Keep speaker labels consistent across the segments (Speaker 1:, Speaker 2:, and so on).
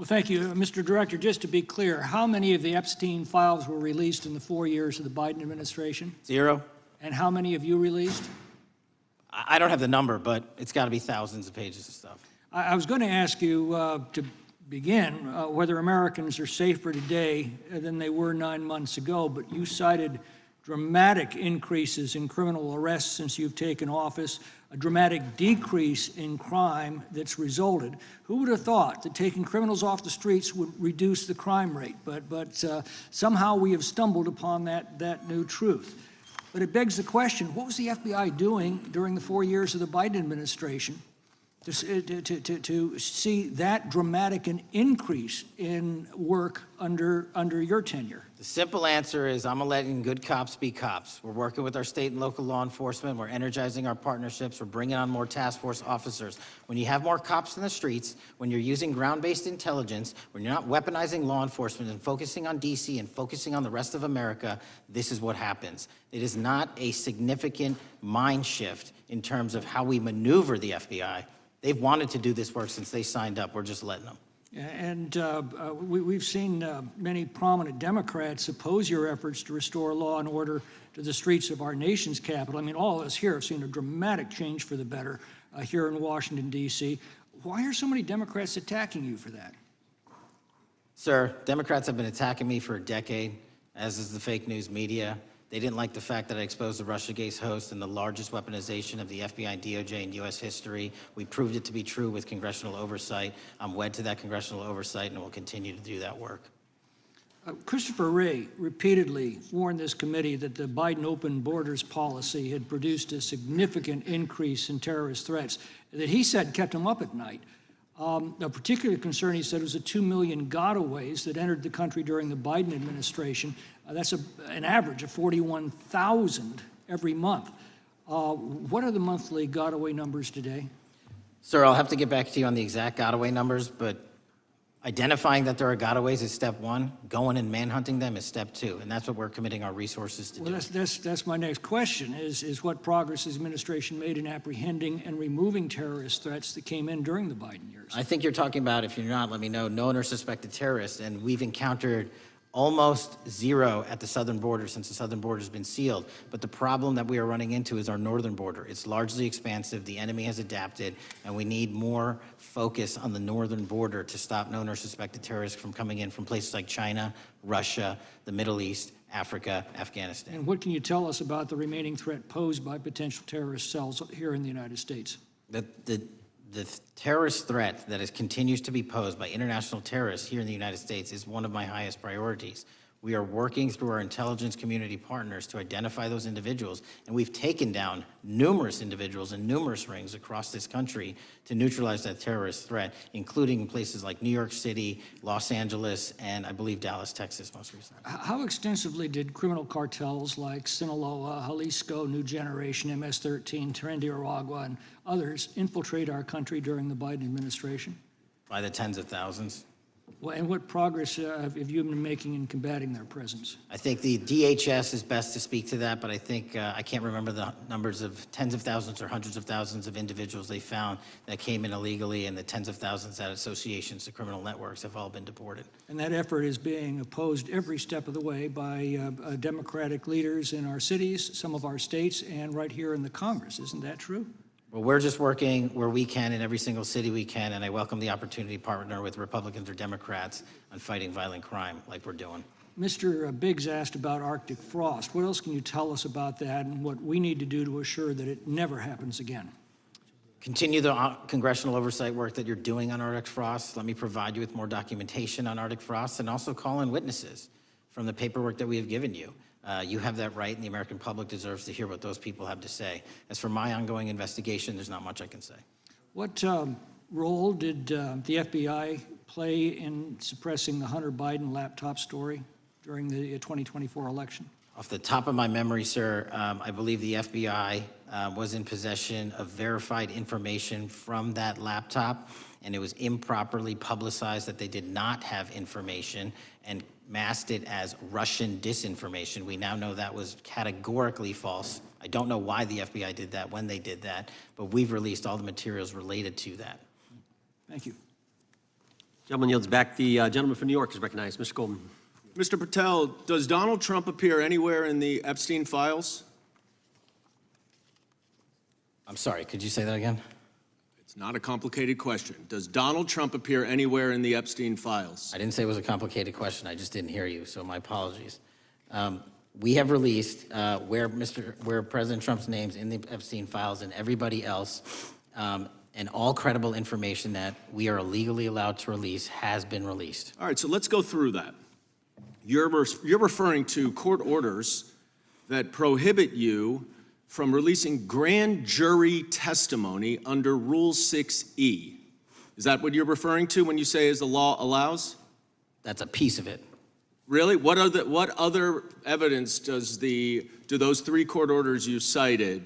Speaker 1: Well, thank you. Mr. Director, just to be clear, how many of the Epstein files were released in the 4 years of the Biden administration?
Speaker 2: 0.
Speaker 1: And how many have you released?
Speaker 2: I don't have the number, but it's got to be thousands of pages of stuff.
Speaker 1: I was going to ask you to begin whether Americans are safer today than they were 9 months ago, but you cited dramatic increases in criminal arrests since you've taken office, a dramatic decrease in crime that's resulted. Who would have thought that taking criminals off the streets would reduce the crime rate? But somehow we have stumbled upon that new truth. But it begs the question, what was the FBI doing during the 4 years of the Biden administration to see that dramatic an increase in work under your tenure?
Speaker 2: The simple answer is I'm letting good cops be cops. We're working with our state and local law enforcement. We're energizing our partnerships. We're bringing on more task force officers. When you have more cops in the streets, when you're using ground-based intelligence, when you're not weaponizing law enforcement and focusing on D.C. and focusing on the rest of America, this is what happens. It is not a significant mind shift in terms of how we maneuver the FBI. They've wanted to do this work since they signed up. We're just letting them.
Speaker 1: And we've seen many prominent Democrats oppose your efforts to restore law and order to the streets of our nation's capital. I mean, all of us here have seen a dramatic change for the better here in Washington, D.C. Why are so many Democrats attacking you for that?
Speaker 2: Sir, Democrats have been attacking me for a decade, as is the fake news media. They didn't like the fact that I exposed the Russiagate host and the largest weaponization of the FBI and DOJ in U.S. history. We proved it to be true with congressional oversight. I'm wed to that congressional oversight and will continue to do that work.
Speaker 1: Christopher Wray repeatedly warned this committee that the Biden open borders policy had produced a significant increase in terrorist threats that he said kept him up at night. A particular concern, he said, was the 2 million gotaways that entered the country during the Biden administration. That's an average of 41,000 every month. What are the monthly gotaway numbers today?
Speaker 2: Sir, I'll have to get back to you on the exact gotaway numbers, but identifying that there are gotaways is step one. Going and manhunting them is step two, and that's what we're committing our resources to do.
Speaker 1: Well, that's my next question, is what progress has the administration made in apprehending and removing terrorist threats that came in during the Biden years?
Speaker 2: I think you're talking about, if you're not, let me know, known or suspected terrorists, and we've encountered almost zero at the southern border since the southern border has been sealed. But the problem that we are running into is our northern border. It's largely expansive. The enemy has adapted, and we need more focus on the northern border to stop known or suspected terrorists from coming in from places like China, Russia, the Middle East, Africa, Afghanistan.
Speaker 1: And what can you tell us about the remaining threat posed by potential terrorist cells here in the United States?
Speaker 2: The terrorist threat that continues to be posed by international terrorists here in the United States is one of my highest priorities. We are working through our intelligence community partners to identify those individuals, and we've taken down numerous individuals and numerous rings across this country to neutralize that terrorist threat, including in places like New York City, Los Angeles, and I believe Dallas, Texas most recently.
Speaker 1: How extensively did criminal cartels like Sinaloa, Jalisco, New Generation, MS-13, Tren de Aragua, and others infiltrate our country during the Biden administration?
Speaker 2: By the tens of thousands.
Speaker 1: Well, and what progress have you been making in combating their presence?
Speaker 2: I think the DHS is best to speak to that, but I think I can't remember the numbers of tens of thousands or hundreds of thousands of individuals they found that came in illegally, and the tens of thousands that associations to criminal networks have all been deported.
Speaker 1: And that effort is being opposed every step of the way by Democratic leaders in our cities, some of our states, and right here in the Congress. Isn't that true?
Speaker 2: Well, we're just working where we can in every single city we can, and I welcome the opportunity to partner with Republicans or Democrats on fighting violent crime like we're doing.
Speaker 1: Mr. Biggs asked about Arctic frost. What else can you tell us about that and what we need to do to assure that it never happens again?
Speaker 2: Continue the congressional oversight work that you're doing on Arctic frost. Let me provide you with more documentation on Arctic frost, and also call in witnesses from the paperwork that we have given you. You have that right, and the American public deserves to hear what those people have to say. As for my ongoing investigation, there's not much I can say.
Speaker 1: What role did the FBI play in suppressing the Hunter Biden laptop story during the 2024 election?
Speaker 2: Off the top of my memory, sir, I believe the FBI was in possession of verified information from that laptop, and it was improperly publicized that they did not have information and masked it as Russian disinformation. We now know that was categorically false. I don't know why the FBI did that, when they did that, but we've released all the materials related to that.
Speaker 1: Thank you.
Speaker 3: Gentleman yields back. The gentleman from New York is recognized. Mr. Golden.
Speaker 4: Mr. Patel, does Donald Trump appear anywhere in the Epstein files?
Speaker 2: I'm sorry, could you say that again?
Speaker 4: It's not a complicated question. Does Donald Trump appear anywhere in the Epstein files?
Speaker 2: I didn't say it was a complicated question. I just didn't hear you, so my apologies. We have released where President Trump's name's in the Epstein files and everybody else, and all credible information that we are legally allowed to release has been released.
Speaker 4: All right, so let's go through that. You're referring to court orders that prohibit you from releasing grand jury testimony under Rule 6E. Is that what you're referring to when you say as the law allows?
Speaker 2: That's a piece of it.
Speaker 4: Really? What other evidence do those 3 court orders you cited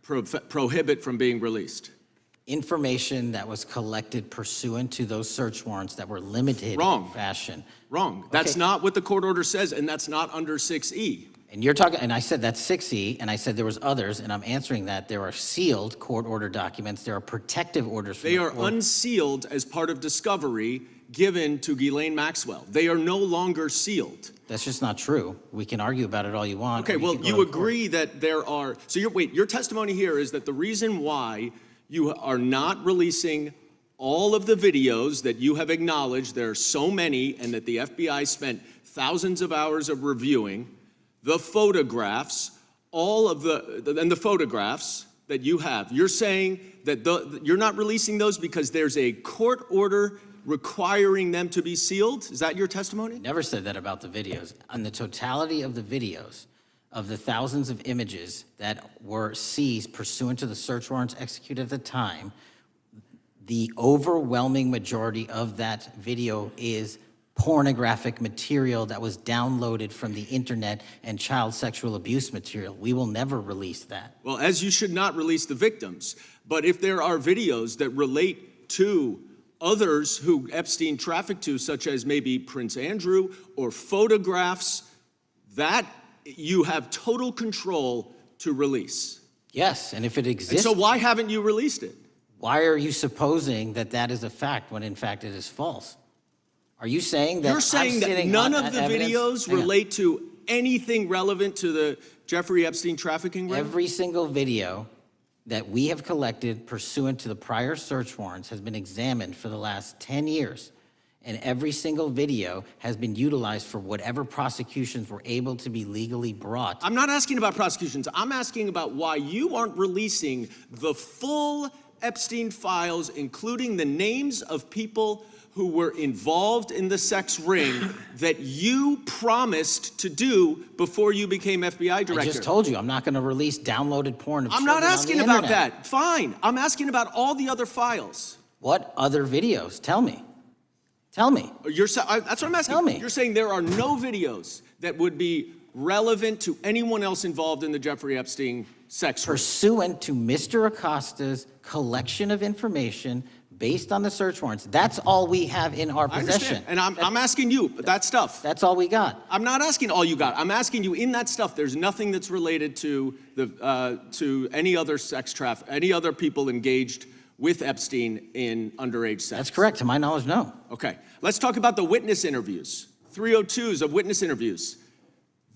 Speaker 4: prohibit from being released?
Speaker 2: Information that was collected pursuant to those search warrants that were limited in fashion.
Speaker 4: Wrong. That's not what the court order says, and that's not under 6E.
Speaker 2: And you're talking, and I said that's 6E, and I said there was others, and I'm answering that. There are sealed court order documents. There are protective orders. From
Speaker 4: They are unsealed as part of discovery given to Ghislaine Maxwell. They are no longer sealed.
Speaker 2: That's just not true. We can argue about it all you want.
Speaker 4: Okay, well, you agree that there are, so your testimony here is that the reason why you are not releasing all of the videos that you have acknowledged, there are so many, and that the FBI spent thousands of hours of reviewing, the photographs, the photographs that you have. You're saying that you're not releasing those because there's a court order requiring them to be sealed? Is that your testimony?
Speaker 2: Never said that about the videos. On the totality of the videos, of the thousands of images that were seized pursuant to the search warrants executed at the time, the overwhelming majority of that video is pornographic material that was downloaded from the internet and child sexual abuse material. We will never release that.
Speaker 4: Well, as you should not release the victims, but if there are videos that relate to others who Epstein trafficked to, such as maybe Prince Andrew, or photographs, that you have total control to release.
Speaker 2: Yes, and if it exists.
Speaker 4: And so why haven't you released it?
Speaker 2: Why are you supposing that that is a fact when in fact it is false? Are you saying that
Speaker 4: You're saying that none of the videos relate to anything relevant to the Jeffrey Epstein trafficking ring?
Speaker 2: Every single video that we have collected pursuant to the prior search warrants has been examined for the last 10 years. And every single video has been utilized for whatever prosecutions were able to be legally brought.
Speaker 4: I'm not asking about prosecutions. I'm asking about why you aren't releasing the full Epstein files, including the names of people who were involved in the sex ring that you promised to do before you became FBI director.
Speaker 2: I just told you, I'm not going to release downloaded porn of
Speaker 4: I'm
Speaker 2: children
Speaker 4: not asking
Speaker 2: on the
Speaker 4: about
Speaker 2: internet.
Speaker 4: that. Fine. I'm asking about all the other files.
Speaker 2: What other videos? Tell me. Tell me.
Speaker 4: That's what I'm asking.
Speaker 2: Tell me.
Speaker 4: You're saying there are no videos that would be relevant to anyone else involved in the Jeffrey Epstein sex ring.
Speaker 2: Pursuant to Mr. Acosta's collection of information based on the search warrants. That's all we have in our possession.
Speaker 4: And I'm asking you, that stuff.
Speaker 2: That's all we got.
Speaker 4: I'm not asking all you got. I'm asking you, in that stuff, there's nothing that's related to any other sex traffic, any other people engaged with Epstein in underage sex.
Speaker 2: That's correct. To my knowledge, no.
Speaker 4: Okay. Let's talk about the witness interviews. 302s of witness interviews.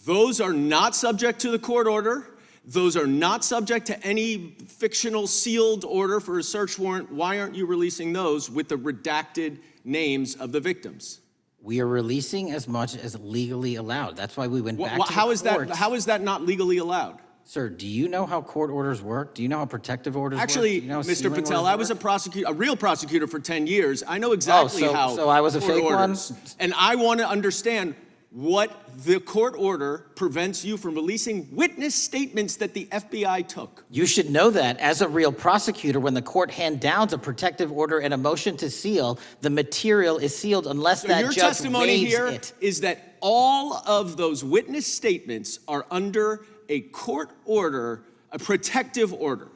Speaker 4: Those are not subject to the court order. Those are not subject to any fictional sealed order for a search warrant. Why aren't you releasing those with the redacted names of the victims?
Speaker 2: We are releasing as much as legally allowed. That's why we went back to the courts.
Speaker 4: How is that not legally allowed?
Speaker 2: Sir, do you know how court orders work? Do you know how protective orders
Speaker 4: Actually,
Speaker 2: work? Do you know how
Speaker 4: Mr.
Speaker 2: sealing
Speaker 4: Patel,
Speaker 2: orders
Speaker 4: I was
Speaker 2: work?
Speaker 4: a real prosecutor for 10 years. I know exactly how
Speaker 2: so I was a
Speaker 4: court
Speaker 2: fake
Speaker 4: orders.
Speaker 2: one?
Speaker 4: And I want to understand what the court order prevents you from releasing witness statements that the FBI took.
Speaker 2: You should know that as a real prosecutor, when the court hand downs a protective order and a motion to seal, the material is sealed unless
Speaker 4: So
Speaker 2: that
Speaker 4: your
Speaker 2: judge
Speaker 4: testimony
Speaker 2: waives
Speaker 4: here
Speaker 2: it.
Speaker 4: is that all of those witness statements are under a court order, a protective order.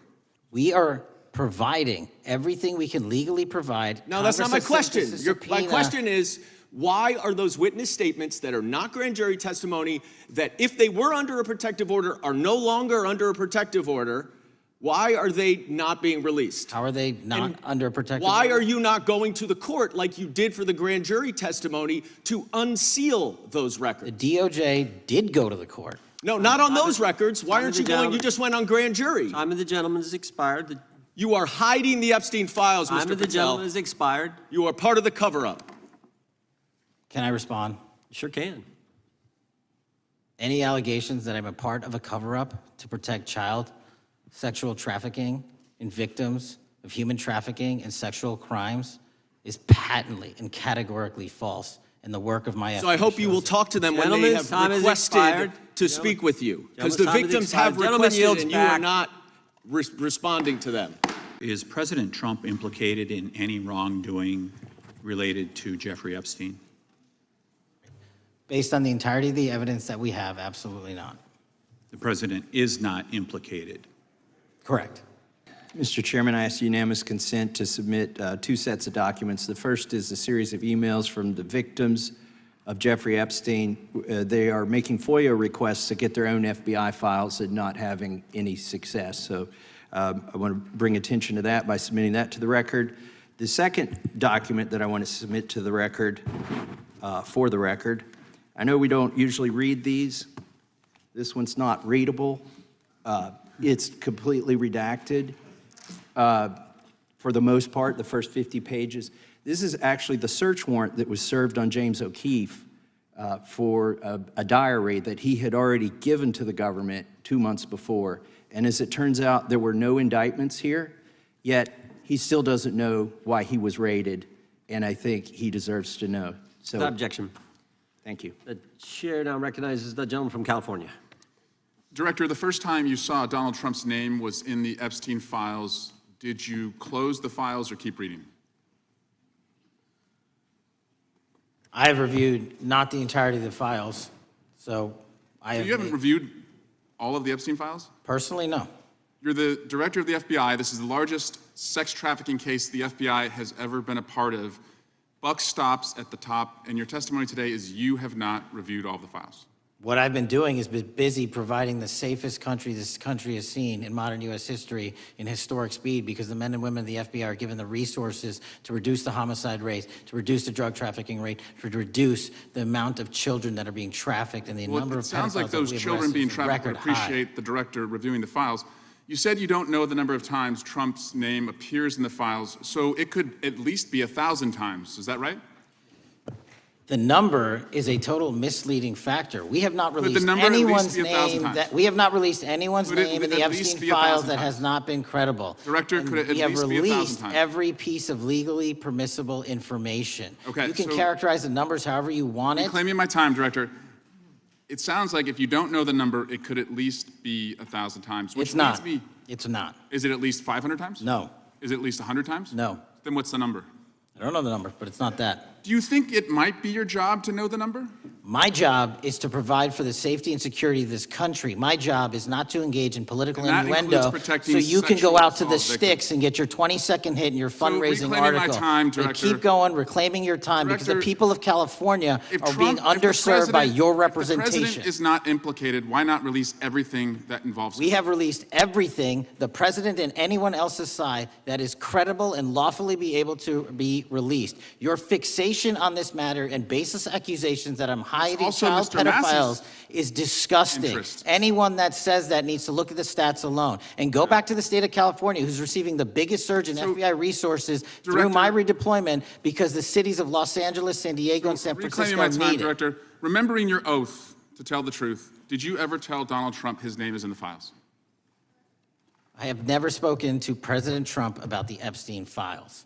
Speaker 2: We are providing everything we can legally provide.
Speaker 4: No, that's not my
Speaker 2: Congress has
Speaker 4: question.
Speaker 2: sent us a
Speaker 4: My
Speaker 2: subpoena.
Speaker 4: question is, why are those witness statements that are not grand jury testimony, that if they were under a protective order are no longer under a protective order, Why are they not being released?
Speaker 2: How are they not under protective
Speaker 4: Why
Speaker 2: order?
Speaker 4: are you not going to the court like you did for the grand jury testimony to unseal those records?
Speaker 2: The DOJ did go to the court.
Speaker 4: No, not on those records. Why aren't you going? You just went on grand jury.
Speaker 3: Time of the gentleman has expired.
Speaker 4: You are hiding the Epstein files,
Speaker 3: Time
Speaker 4: Mr.
Speaker 3: of the gentleman
Speaker 4: Patel.
Speaker 3: has expired.
Speaker 4: You are part of the cover-up.
Speaker 2: Can I respond?
Speaker 3: Sure can.
Speaker 2: Any allegations that I'm a part of a cover-up to protect child sexual trafficking and victims of human trafficking and sexual crimes is patently and categorically false, and the work of my
Speaker 4: So I hope you will talk to them when they
Speaker 3: Gentlemen's
Speaker 4: have
Speaker 3: time has
Speaker 4: requested
Speaker 3: expired.
Speaker 4: to speak with you. Because the
Speaker 3: Gentlemen's time has
Speaker 4: victims have
Speaker 3: expired. Gentleman
Speaker 4: requested
Speaker 3: yields
Speaker 4: and you are
Speaker 3: back.
Speaker 4: not responding to them.
Speaker 5: Is President Trump implicated in any wrongdoing related to Jeffrey Epstein?
Speaker 2: Based on the entirety of the evidence that we have, absolutely not.
Speaker 5: The president is not implicated.
Speaker 2: Correct.
Speaker 6: Mr. Chairman, I ask unanimous consent to submit two sets of documents. The first is a series of emails from the victims of Jeffrey Epstein. They are making FOIA requests to get their own FBI files and not having any success. So I want to bring attention to that by submitting that to the record. The second document that I want to submit to the record, for the record, I know we don't usually read these. This one's not readable. It's completely redacted. For the most part, the first 50 pages. This is actually the search warrant that was served on James O'Keefe for a diary that he had already given to the government 2 months before. And as it turns out, there were no indictments here, yet he still doesn't know why he was raided, and I think he deserves to know. So,
Speaker 3: Without objection.
Speaker 6: thank you.
Speaker 3: The chair now recognizes the gentleman from California.
Speaker 7: Director, the first time you saw Donald Trump's name was in the Epstein files. Did you close the files or keep reading?
Speaker 2: I have reviewed not the entirety of the files, so I have.
Speaker 7: You haven't reviewed all of the Epstein files?
Speaker 2: Personally, no.
Speaker 7: You're the director of the FBI. This is the largest sex trafficking case the FBI has ever been a part of. Buck stops at the top, and your testimony today is you have not reviewed all of the files.
Speaker 2: What I've been doing is been busy providing the safest country this country has seen in modern U.S. history in historic speed, because the men and women of the FBI are given the resources to reduce the homicide rate, to reduce the drug trafficking rate, to reduce the amount of children that are being trafficked and the number of pedophiles.
Speaker 7: It sounds like those children being trafficked would appreciate the director reviewing the files. You said you don't know the number of times Trump's name appears in the files, so it could at least be 1,000 times. Is that right?
Speaker 2: The number is a total misleading factor. We have not
Speaker 7: the
Speaker 2: released
Speaker 7: number at least
Speaker 2: anyone's
Speaker 7: be 1,000
Speaker 2: name
Speaker 7: times?
Speaker 2: we have not released anyone's
Speaker 7: Could it
Speaker 2: name in
Speaker 7: at
Speaker 2: the
Speaker 7: least
Speaker 2: Epstein
Speaker 7: be
Speaker 2: files
Speaker 7: 1,000
Speaker 2: that has
Speaker 7: times?
Speaker 2: not been credible.
Speaker 7: Director,
Speaker 2: And
Speaker 7: could it at
Speaker 2: we have
Speaker 7: least be 1,000
Speaker 2: released
Speaker 7: times?
Speaker 2: every piece of legally permissible information.
Speaker 7: Okay,
Speaker 2: you can
Speaker 7: so-
Speaker 2: characterize the numbers however you want it.
Speaker 7: Reclaiming my time, Director. It sounds like if you don't know the number, it could at least be 1,000 times. Which
Speaker 2: It's not.
Speaker 7: leads me-
Speaker 2: It's not.
Speaker 7: Is it at least 500 times?
Speaker 2: No.
Speaker 7: Is it at least 100 times?
Speaker 2: No.
Speaker 7: Then what's the number?
Speaker 2: I don't know the number, but it's not that.
Speaker 7: Do you think it might be your job to know the number?
Speaker 2: My job is to provide for the safety and security of this country. My job is not to engage in political
Speaker 7: And that
Speaker 2: innuendo
Speaker 7: includes protecting
Speaker 2: so you can go
Speaker 7: sexual
Speaker 2: out to the
Speaker 7: assault victims.
Speaker 2: sticks and get your 20-second hit in your fundraising
Speaker 7: reclaiming my
Speaker 2: article.
Speaker 7: time,
Speaker 2: And
Speaker 7: Director.
Speaker 2: keep going, reclaiming your time, because the
Speaker 7: Director,
Speaker 2: people of California
Speaker 7: If
Speaker 2: are
Speaker 7: Trump-
Speaker 2: being
Speaker 7: if the
Speaker 2: underserved by
Speaker 7: president-
Speaker 2: your
Speaker 7: If the
Speaker 2: representation.
Speaker 7: president is not implicated, why not release everything that involves him?
Speaker 2: We have released everything, the president and anyone else's side, that is credible and lawfully be able to be released. Your fixation on this matter and baseless accusations that I'm hiding
Speaker 7: also
Speaker 2: child
Speaker 7: Mr. Mass's
Speaker 2: pedophiles is disgusting.
Speaker 7: interest.
Speaker 2: Anyone that says that needs to look at the stats alone. And go back to the state of California, who's receiving the biggest surge in FBI resources through my redeployment, because the cities of Los Angeles, San Diego, and San
Speaker 7: Reclaiming
Speaker 2: Francisco
Speaker 7: my time,
Speaker 2: need it.
Speaker 7: Director. Remembering your oath to tell the truth, did you ever tell Donald Trump his name is in the files?
Speaker 2: I have never spoken to President Trump about the Epstein files.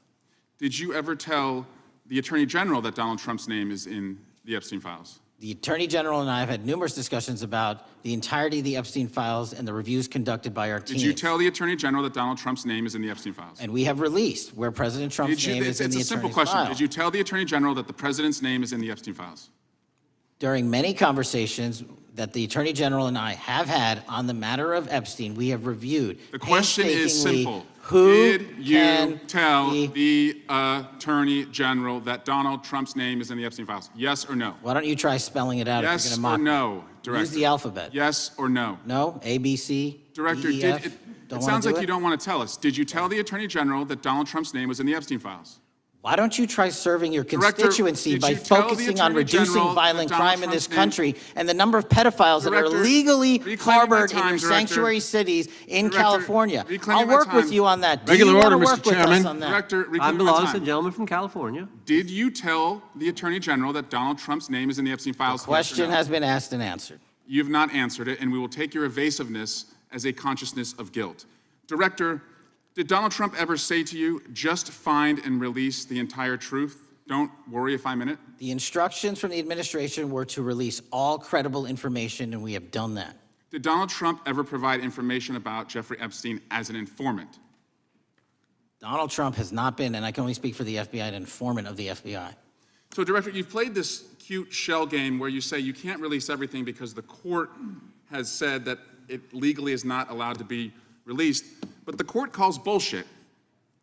Speaker 7: Did you ever tell the Attorney General that Donald Trump's name is in the Epstein files?
Speaker 2: The Attorney General and I have had numerous discussions about the entirety of the Epstein files and the reviews conducted by our team.
Speaker 7: Did you tell the Attorney General that Donald Trump's name is in the Epstein files?
Speaker 2: And we have released where President Trump's name is in
Speaker 7: It's
Speaker 2: the
Speaker 7: a simple
Speaker 2: attorney's
Speaker 7: question.
Speaker 2: file.
Speaker 7: Did you tell the Attorney General that the President's name is in the Epstein files?
Speaker 2: During many conversations that the Attorney General and I have had on the matter of Epstein, we have reviewed
Speaker 7: The question is
Speaker 2: painstakingly
Speaker 7: simple.
Speaker 2: who
Speaker 7: Did you
Speaker 2: can
Speaker 7: tell
Speaker 2: be-
Speaker 7: the Attorney General that Donald Trump's name is in the Epstein files? Yes or no?
Speaker 2: Why don't you try spelling it out if
Speaker 7: Yes
Speaker 2: you're
Speaker 7: or
Speaker 2: going to mock me?
Speaker 7: no, Director?
Speaker 2: Use the alphabet.
Speaker 7: Yes or no?
Speaker 2: No? A, B, C,
Speaker 7: Director,
Speaker 2: D, E,
Speaker 7: did
Speaker 2: F?
Speaker 7: it,
Speaker 2: Don't
Speaker 7: It
Speaker 2: want
Speaker 7: sounds
Speaker 2: to do
Speaker 7: like
Speaker 2: it?
Speaker 7: you don't want to tell us. Did you tell the Attorney General that Donald Trump's name was in the Epstein files?
Speaker 2: Why don't you try serving your
Speaker 7: Director,
Speaker 2: constituency
Speaker 7: did
Speaker 2: by
Speaker 7: you tell the
Speaker 2: focusing on
Speaker 7: Attorney
Speaker 2: reducing
Speaker 7: General that
Speaker 2: violent
Speaker 7: Donald
Speaker 2: crime in this
Speaker 7: Trump's name-
Speaker 2: country and the number of pedophiles that are
Speaker 7: Director,
Speaker 2: illegally
Speaker 7: reclaiming my
Speaker 2: harbored in
Speaker 7: time,
Speaker 2: your
Speaker 7: Director.
Speaker 2: sanctuary cities in
Speaker 7: Director,
Speaker 2: California?
Speaker 7: reclaiming
Speaker 2: I'll
Speaker 7: my
Speaker 2: work with
Speaker 7: time.
Speaker 2: you on that. Do
Speaker 8: Regular
Speaker 2: you want to
Speaker 8: order, Mr.
Speaker 2: work with us
Speaker 8: Chairman.
Speaker 2: on that?
Speaker 7: Director,
Speaker 3: Time
Speaker 7: reclaiming my
Speaker 3: belongs to the
Speaker 7: time.
Speaker 3: gentleman from California.
Speaker 7: Did you tell the Attorney General that Donald Trump's name is in the Epstein files? Yes or
Speaker 2: Question
Speaker 7: no?
Speaker 2: has been asked and answered.
Speaker 7: You have not answered it, and we will take your evasiveness as a consciousness of guilt. Director, did Donald Trump ever say to you, just find and release the entire truth? Don't worry if I'm in it.
Speaker 2: The instructions from the administration were to release all credible information, and we have done that.
Speaker 7: Did Donald Trump ever provide information about Jeffrey Epstein as an informant?
Speaker 2: Donald Trump has not been, and I can only speak for the FBI, an informant of the FBI.
Speaker 7: So, Director, you've played this cute shell game where you say you can't release everything because the court has said that it legally is not allowed to be released, but the court calls bullshit.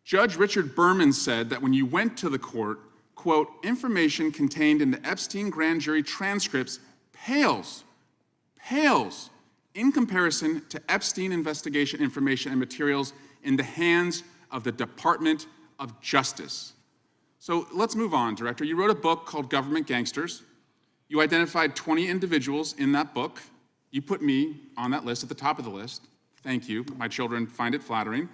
Speaker 7: Judge Richard Berman said that when you went to the court, quote, information contained in the Epstein grand jury transcripts pales in comparison to Epstein investigation information and materials in the hands of the Department of Justice. So let's move on, Director. You wrote a book called Government Gangsters. You identified 20 individuals in that book. You put me on that list at the top of the list. Thank you. My children find it flattering.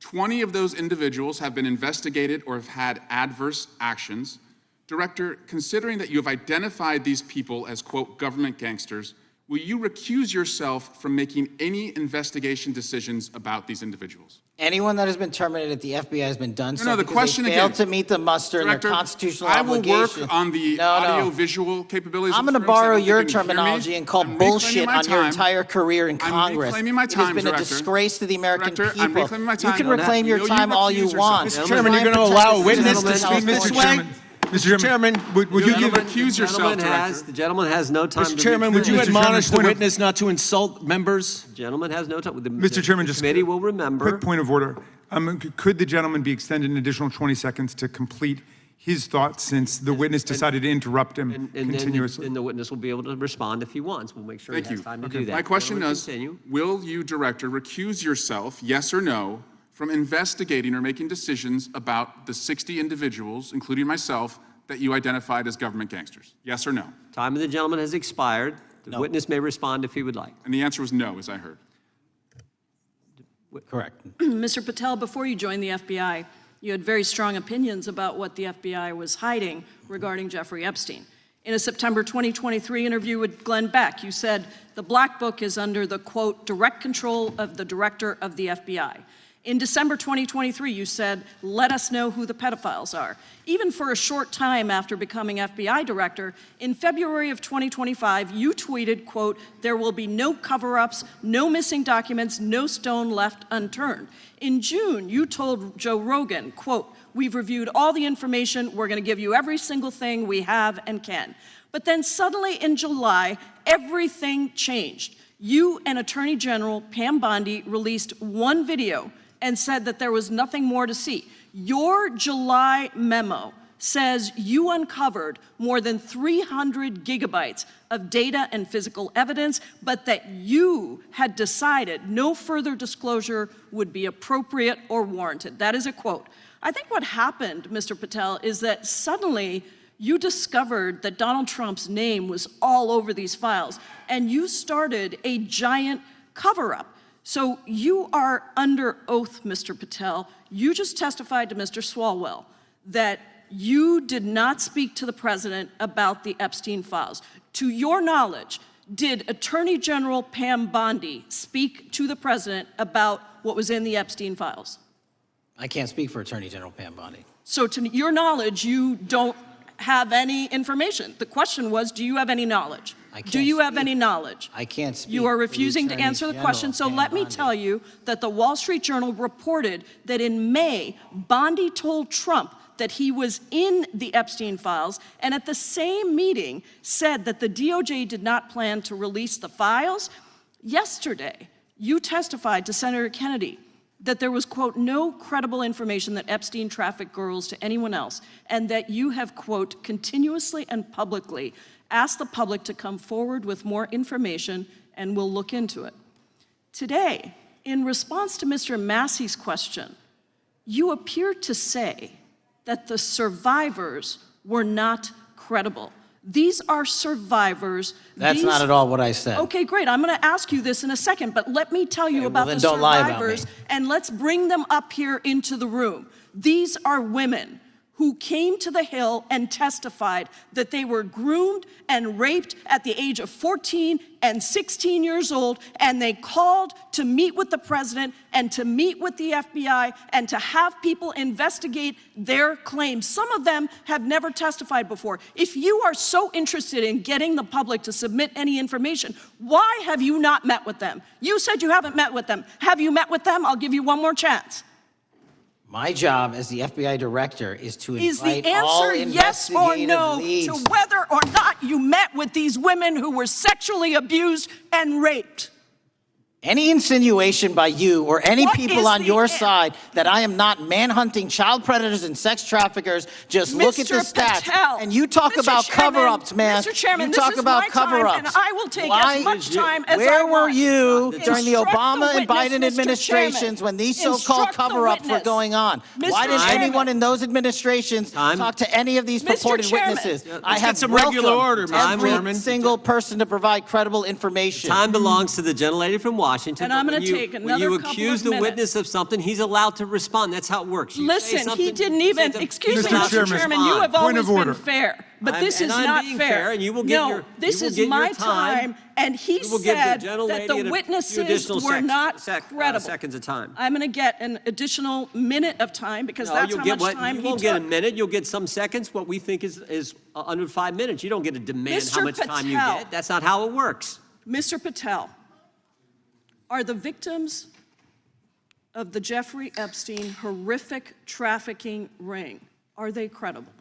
Speaker 7: 20 of those individuals have been investigated or have had adverse actions. Director, considering that you have identified these people as, quote, government gangsters, will you recuse yourself from making any investigation decisions about these individuals?
Speaker 2: Anyone that has been terminated at the FBI has been done so
Speaker 7: No, the
Speaker 2: because
Speaker 7: question
Speaker 2: they failed
Speaker 7: again.
Speaker 2: to meet the muster in
Speaker 7: Director,
Speaker 2: their constitutional
Speaker 7: I will
Speaker 2: obligation.
Speaker 7: work on the
Speaker 2: No.
Speaker 7: audio-visual capabilities.
Speaker 2: I'm
Speaker 7: of
Speaker 2: going to
Speaker 7: the room, so I
Speaker 2: borrow
Speaker 7: don't think
Speaker 2: your
Speaker 7: you can hear me.
Speaker 2: terminology and call
Speaker 7: I'm reclaiming
Speaker 2: bullshit
Speaker 7: my
Speaker 2: on your
Speaker 7: time.
Speaker 2: entire career in
Speaker 7: I'm
Speaker 2: Congress.
Speaker 7: reclaiming my
Speaker 2: It
Speaker 7: time,
Speaker 2: has been a
Speaker 7: Director.
Speaker 2: disgrace to the American
Speaker 7: Director, I'm
Speaker 2: people.
Speaker 7: reclaiming my
Speaker 2: You
Speaker 7: time.
Speaker 2: can
Speaker 7: No,
Speaker 2: reclaim your
Speaker 7: you
Speaker 2: time all you
Speaker 7: recuse
Speaker 2: want.
Speaker 7: yourself.
Speaker 6: Mr. Chairman, you're going to
Speaker 2: Try and
Speaker 6: allow a
Speaker 2: protect
Speaker 6: witness
Speaker 2: the
Speaker 6: to
Speaker 2: citizens
Speaker 6: speak
Speaker 2: of
Speaker 6: this
Speaker 2: California.
Speaker 6: way?
Speaker 5: Mr. Chairman,
Speaker 6: would you
Speaker 7: You're
Speaker 6: give
Speaker 7: gonna recuse yourself,
Speaker 3: The gentleman has no time to
Speaker 6: Mr. Chairman, would you
Speaker 5: Mr. Chairman,
Speaker 6: admonish the
Speaker 5: point of-
Speaker 6: witness not to insult members?
Speaker 3: The gentleman has no time.
Speaker 9: Mr. Chairman,
Speaker 3: the
Speaker 9: just
Speaker 3: committee will remember.
Speaker 9: Quick point of order. Could the gentleman be extended an additional 20 seconds to complete his thoughts since the witness decided to interrupt him
Speaker 3: And
Speaker 9: continuously?
Speaker 3: the witness will be able to respond if he wants. We'll make sure
Speaker 7: Thank
Speaker 3: he has
Speaker 7: you.
Speaker 3: time to do that.
Speaker 7: My question
Speaker 3: Gentleman,
Speaker 7: is,
Speaker 3: continue.
Speaker 7: will you, Director, recuse yourself, yes or no, from investigating or making decisions about the 60 individuals, including myself, that you identified as government gangsters? Yes or no?
Speaker 3: Time of the gentleman has expired. The
Speaker 2: No.
Speaker 3: witness may respond if he would like.
Speaker 7: And the answer was no, as I heard.
Speaker 2: Correct.
Speaker 10: Mr. Patel, before you joined the FBI, you had very strong opinions about what the FBI was hiding regarding Jeffrey Epstein. In a September 2023 interview with Glenn Beck, you said the Black Book is under the, quote, direct control of the director of the FBI. In December 2023, you said, let us know who the pedophiles are. Even for a short time after becoming FBI director, in February of 2025, you tweeted, quote, there will be no cover-ups, no missing documents, no stone left unturned. In June, you told Joe Rogan, quote, we've reviewed all the information, we're gonna give you every single thing we have and can. But then suddenly in July, everything changed. You and Attorney General Pam Bondi released one video and said that there was nothing more to see. Your July memo says you uncovered more than 300 gigabytes of data and physical evidence, but that you had decided no further disclosure would be appropriate or warranted. That is a quote. I think what happened, Mr. Patel, is that suddenly you discovered that Donald Trump's name was all over these files, and you started a giant cover-up. So you are under oath, Mr. Patel. You just testified to Mr. Swalwell that you did not speak to the president about the Epstein files. To your knowledge, did Attorney General Pam Bondi speak to the president about what was in the Epstein files?
Speaker 2: I can't speak for Attorney General Pam Bondi.
Speaker 10: So to your knowledge, you don't have any information. The question was, do you have any knowledge?
Speaker 2: I can't
Speaker 10: Do you have
Speaker 2: speak.
Speaker 10: any knowledge?
Speaker 2: I can't speak.
Speaker 10: You are
Speaker 2: for the
Speaker 10: refusing to
Speaker 2: Attorney
Speaker 10: answer the
Speaker 2: General,
Speaker 10: question, so
Speaker 2: Pam
Speaker 10: let me
Speaker 2: Bondi.
Speaker 10: tell you that the Wall Street Journal reported that in May, Bondi told Trump that he was in the Epstein files, and at the same meeting said that the DOJ did not plan to release the files. Yesterday, you testified to Senator Kennedy that there was, quote, no credible information that Epstein trafficked girls to anyone else, and that you have, quote, continuously and publicly asked the public to come forward with more information, and we'll look into it. Today, in response to Mr. Massey's question, you appear to say that the survivors were not credible. These are survivors.
Speaker 2: That's not at all what I said.
Speaker 10: Okay, great. I'm going to ask you this in a second, but let me tell you about
Speaker 2: then
Speaker 10: the
Speaker 2: don't lie about
Speaker 10: survivors,
Speaker 2: me.
Speaker 10: and let's bring them up here into the room. These are women who came to the Hill and testified that they were groomed and raped at the age of 14 and 16 years old, and they called to meet with the president and to meet with the FBI and to have people investigate their claims. Some of them have never testified before. If you are so interested in getting the public to submit any information, why have you not met with them? You said you haven't met with them. Have you met with them? I'll give you one more chance.
Speaker 2: My job as the FBI director is to
Speaker 10: Is
Speaker 2: invite
Speaker 10: the
Speaker 2: all
Speaker 10: answer yes or
Speaker 2: investigative
Speaker 10: no
Speaker 2: leads.
Speaker 10: to whether or not you met with these women who were sexually abused and raped?
Speaker 2: Any insinuation by you or any
Speaker 10: What
Speaker 2: people
Speaker 10: is
Speaker 2: on
Speaker 10: the
Speaker 2: your
Speaker 10: an-
Speaker 2: side that I am not manhunting child predators and sex traffickers, just look at the
Speaker 10: Mr.
Speaker 2: stats.
Speaker 10: Patel,
Speaker 2: And you talk
Speaker 10: Mr.
Speaker 2: about
Speaker 10: Chairman,
Speaker 2: cover-ups, man.
Speaker 10: Mr. Chairman,
Speaker 2: you
Speaker 10: this
Speaker 2: talk
Speaker 10: is
Speaker 2: about
Speaker 10: my time,
Speaker 2: cover-ups.
Speaker 10: and I will take
Speaker 2: Why-
Speaker 10: as much time as I
Speaker 2: Where were
Speaker 10: want.
Speaker 2: you during the
Speaker 10: Instruct the
Speaker 2: Obama and
Speaker 10: witness,
Speaker 2: Biden
Speaker 10: Mr.
Speaker 2: administrations
Speaker 10: Chairman.
Speaker 2: when these so-called
Speaker 10: Instruct the
Speaker 2: cover-ups were
Speaker 10: witness.
Speaker 2: going on?
Speaker 10: Mr.
Speaker 2: Why didn't
Speaker 10: Chairman.
Speaker 2: anyone in those administrations
Speaker 3: Time.
Speaker 2: talk to any of these
Speaker 10: Mr.
Speaker 2: purported
Speaker 10: Chairman.
Speaker 2: witnesses?
Speaker 10: Let's
Speaker 2: I
Speaker 4: get
Speaker 2: have
Speaker 4: some regular
Speaker 2: welcomed
Speaker 4: order, Mr.
Speaker 2: every
Speaker 4: Chairman.
Speaker 2: single person to provide credible information.
Speaker 3: Time belongs to the gentlelady from Washington.
Speaker 10: And I'm
Speaker 3: but
Speaker 10: gonna
Speaker 3: when you-
Speaker 10: take
Speaker 3: when
Speaker 10: another
Speaker 3: you
Speaker 10: couple
Speaker 3: accuse
Speaker 10: of
Speaker 3: the
Speaker 10: minutes.
Speaker 3: witness of something, he's allowed to respond. That's how it works. You say
Speaker 10: Listen, he
Speaker 3: something,
Speaker 10: didn't
Speaker 3: you say
Speaker 10: even,
Speaker 3: something,
Speaker 10: excuse
Speaker 3: he's
Speaker 10: me,
Speaker 3: allowed
Speaker 9: Mr.
Speaker 3: to
Speaker 10: Mr.
Speaker 9: Chairman,
Speaker 10: Chairman,
Speaker 3: respond.
Speaker 10: you have
Speaker 9: Point
Speaker 10: always
Speaker 9: of
Speaker 10: been
Speaker 9: order.
Speaker 10: fair, but
Speaker 3: I'm-
Speaker 10: this
Speaker 3: and
Speaker 10: is
Speaker 3: I'm
Speaker 10: not
Speaker 3: being
Speaker 10: fair.
Speaker 3: fair, and you will get
Speaker 10: No,
Speaker 3: your-
Speaker 10: this
Speaker 3: you will
Speaker 10: is
Speaker 3: get your
Speaker 10: my
Speaker 3: time.
Speaker 10: time, and he
Speaker 3: We will give the
Speaker 10: said
Speaker 3: gentlelady
Speaker 10: that the
Speaker 3: a few
Speaker 10: witnesses
Speaker 3: additional
Speaker 10: were not credible.
Speaker 3: seconds of time.
Speaker 10: I'm going to get an additional minute of time because
Speaker 3: No,
Speaker 10: that's
Speaker 3: you'll
Speaker 10: how
Speaker 3: get
Speaker 10: much
Speaker 3: what,
Speaker 10: time
Speaker 3: you
Speaker 10: he
Speaker 3: won't get a
Speaker 10: took.
Speaker 3: minute, you'll get some seconds, what we think is under 5 minutes. You don't get to demand how
Speaker 10: Mr.
Speaker 3: much time you
Speaker 10: Patel.
Speaker 3: get. That's not how it works.
Speaker 10: Mr. Patel, are the victims of the Jeffrey Epstein horrific trafficking ring, are they credible?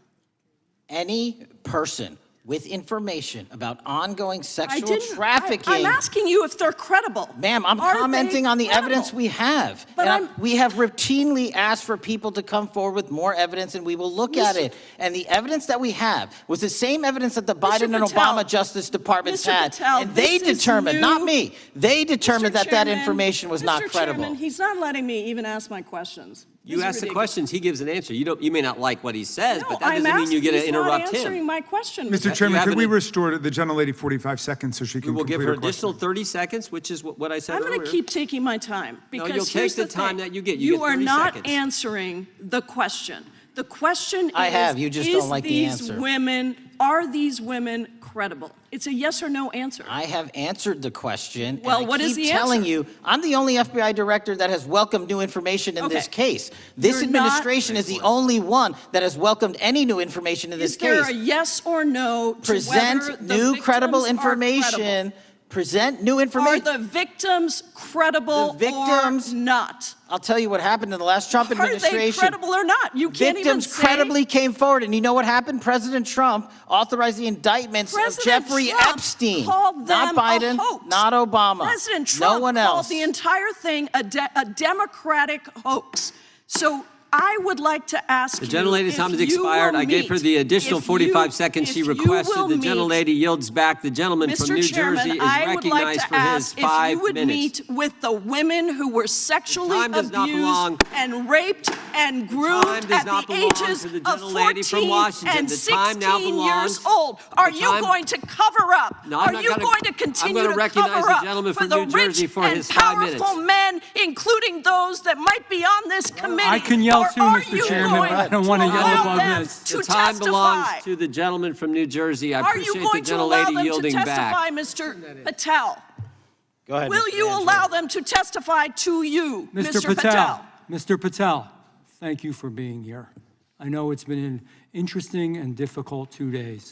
Speaker 2: Any person with information about ongoing
Speaker 10: I
Speaker 2: sexual
Speaker 10: didn't.
Speaker 2: trafficking.
Speaker 10: I'm asking you if they're credible.
Speaker 2: Ma'am, I'm
Speaker 10: Are they
Speaker 2: commenting on the
Speaker 10: credible?
Speaker 2: evidence we have.
Speaker 10: But
Speaker 2: And we have routinely asked for people to come forward with more evidence, and we will look at
Speaker 10: Mr.
Speaker 2: it. And the evidence that we have was the same evidence that the
Speaker 10: Mr.
Speaker 2: Biden and
Speaker 10: Patel,
Speaker 2: Obama Justice Departments
Speaker 10: Mr.
Speaker 2: had.
Speaker 10: Patel,
Speaker 2: And they
Speaker 10: this is
Speaker 2: determined, not
Speaker 10: new.
Speaker 2: me, they determined
Speaker 10: Mr.
Speaker 2: that
Speaker 10: Chairman,
Speaker 2: information was not
Speaker 10: Mr.
Speaker 2: credible.
Speaker 10: Chairman, he's not letting me even ask my questions.
Speaker 3: You
Speaker 10: This is
Speaker 3: ask the
Speaker 10: ridiculous.
Speaker 3: questions, he gives an answer. You may not like what he says,
Speaker 10: No,
Speaker 3: but that
Speaker 10: I'm
Speaker 3: doesn't mean you get to
Speaker 10: asking-
Speaker 3: interrupt
Speaker 10: He's not answering
Speaker 3: him.
Speaker 10: my question.
Speaker 9: Mr. Chairman,
Speaker 3: have
Speaker 9: could we
Speaker 3: an-
Speaker 9: restore the gentlelady 45 seconds so she
Speaker 3: We
Speaker 9: can
Speaker 3: will
Speaker 9: complete
Speaker 3: give her
Speaker 9: her question?
Speaker 3: additional 30 seconds, which is what I said
Speaker 10: I'm
Speaker 3: earlier.
Speaker 10: going to keep taking my time because
Speaker 3: you'll take
Speaker 10: here's
Speaker 3: the
Speaker 10: the
Speaker 3: time
Speaker 10: thing.
Speaker 3: that you get. You get
Speaker 10: are
Speaker 3: 30
Speaker 10: not
Speaker 3: seconds.
Speaker 10: answering the question. The question
Speaker 2: I
Speaker 10: is,
Speaker 2: have, you just don't like the
Speaker 10: these
Speaker 2: answer.
Speaker 10: are these women credible? It's a yes or no answer.
Speaker 2: I have answered the question.
Speaker 10: Well,
Speaker 2: and I
Speaker 10: what is
Speaker 2: keep
Speaker 10: the
Speaker 2: telling
Speaker 10: answer?
Speaker 2: you, I'm the only FBI director that has welcomed new information in this
Speaker 10: Okay.
Speaker 2: case. This
Speaker 10: You're not-
Speaker 2: administration is the only one that has welcomed any new information in this
Speaker 10: Is there
Speaker 2: case.
Speaker 10: a yes or no to whether
Speaker 2: Present
Speaker 10: the
Speaker 2: new credible
Speaker 10: victims are credible?
Speaker 2: information. Present new
Speaker 10: Are
Speaker 2: information.
Speaker 10: the victims credible
Speaker 2: The victims-
Speaker 10: or not?
Speaker 2: I'll tell you what happened in the last Trump
Speaker 10: Are they
Speaker 2: administration.
Speaker 10: credible or not? You can't
Speaker 2: Victims
Speaker 10: even say.
Speaker 2: credibly came forward, and you know what happened? President Trump authorized the indictments of
Speaker 10: President
Speaker 2: Jeffrey
Speaker 10: Trump
Speaker 2: Epstein,
Speaker 10: called
Speaker 2: not
Speaker 10: them a
Speaker 2: Biden,
Speaker 10: hoax.
Speaker 2: not Obama,
Speaker 10: President Trump
Speaker 2: no one
Speaker 10: called
Speaker 2: else.
Speaker 10: the entire thing a Democratic hoax. So I would like to ask
Speaker 3: The
Speaker 10: you
Speaker 3: gentlelady's
Speaker 10: if
Speaker 3: time has
Speaker 10: you
Speaker 3: expired.
Speaker 10: will
Speaker 3: I gave her
Speaker 10: meet-
Speaker 3: the additional
Speaker 10: if you-
Speaker 3: 45 seconds she
Speaker 10: if you
Speaker 3: requested.
Speaker 10: will
Speaker 3: The
Speaker 10: meet-
Speaker 3: gentlelady yields back. The gentleman from
Speaker 10: Mr.
Speaker 3: New
Speaker 10: Chairman,
Speaker 3: Jersey is
Speaker 10: I would like
Speaker 3: recognized
Speaker 10: to
Speaker 3: for his
Speaker 10: ask if
Speaker 3: 5
Speaker 10: you would
Speaker 3: minutes.
Speaker 10: meet with the women who were sexually
Speaker 3: time does not belong-
Speaker 10: abused and raped and groomed
Speaker 3: time does
Speaker 10: at
Speaker 3: not
Speaker 10: the
Speaker 3: belong
Speaker 10: ages
Speaker 3: to the
Speaker 10: of
Speaker 3: gentlelady from
Speaker 10: 14
Speaker 3: Washington.
Speaker 10: and
Speaker 3: The time now
Speaker 10: 16
Speaker 3: belongs-
Speaker 10: years old. Are
Speaker 3: the
Speaker 10: you
Speaker 3: time-
Speaker 10: going to cover up?
Speaker 3: No, I'm
Speaker 10: Are
Speaker 3: not
Speaker 10: you
Speaker 3: gonna-
Speaker 10: going to
Speaker 3: I'm
Speaker 10: continue
Speaker 3: gonna
Speaker 10: to
Speaker 3: recognize
Speaker 10: cover
Speaker 3: the
Speaker 10: up
Speaker 3: gentleman
Speaker 10: for
Speaker 3: from
Speaker 10: the
Speaker 3: New Jersey
Speaker 10: rich
Speaker 3: for
Speaker 10: and
Speaker 3: his 5 minutes.
Speaker 10: powerful men, including those that might be on this committee?
Speaker 9: I can yell
Speaker 10: Or
Speaker 9: too,
Speaker 10: are
Speaker 9: Mr.
Speaker 10: you
Speaker 9: Chairman,
Speaker 10: going
Speaker 9: but I don't want to
Speaker 10: to
Speaker 9: yell
Speaker 10: allow
Speaker 9: above
Speaker 10: them
Speaker 9: this.
Speaker 10: to
Speaker 3: The time belongs
Speaker 10: testify?
Speaker 3: to the gentleman from New Jersey. I
Speaker 10: Are you
Speaker 3: appreciate the
Speaker 10: going to allow
Speaker 3: gentlelady
Speaker 10: them to
Speaker 3: yielding
Speaker 10: testify,
Speaker 3: back.
Speaker 10: Mr. Patel?
Speaker 2: Go ahead,
Speaker 10: Will
Speaker 2: Mr.
Speaker 10: you
Speaker 2: Angelo.
Speaker 10: allow them to testify to you, Mr. Patel?
Speaker 1: Mr. Patel, thank you for being here. I know it's been an interesting and difficult 2 days.